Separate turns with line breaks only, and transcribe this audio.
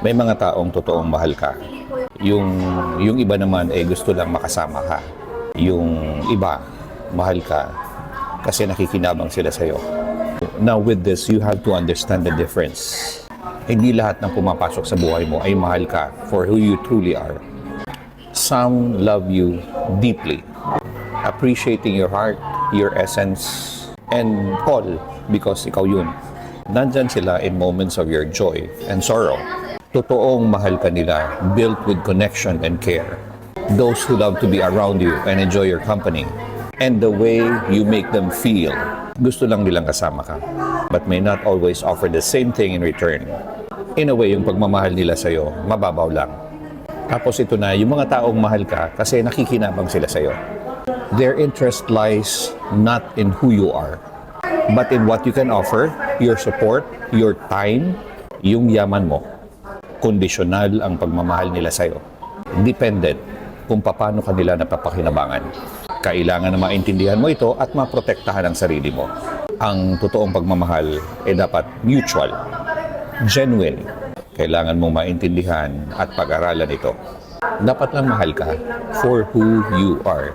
May mga taong totoong mahal ka. Yung iba naman ay gusto lang makasama ka. Yung iba, mahal ka kasi nakikinabang sila sa'yo. Now with this, you have to understand the difference. Hindi lahat ng pumapasok sa buhay mo ay mahal ka for who you truly are. Some love you deeply, appreciating your heart, your essence, and all because ikaw yun. Nandyan sila in moments of your joy and sorrow. Totoong mahal ka nila, built with connection and care. Those who love to be around you and enjoy your company. And the way you make them feel, gusto lang nilang kasama ka, but may not always offer the same thing in return. In a way, yung pagmamahal nila sa'yo, mababaw lang. Tapos ito na, yung mga taong mahal ka kasi nakikinabang sila sa'yo. Their interest lies not in who you are, but in what you can offer, your support, your time, yung yaman mo. Kondisyonal ang pagmamahal nila sa'yo. Dependent kung paano kanila napapakinabangan. Kailangan na maintindihan mo ito at maprotektahan ang sarili mo. Ang totoong pagmamahal ay dapat mutual, genuine. Kailangan mong maintindihan at pag-aralan ito. Dapat lang mahal ka for who you are.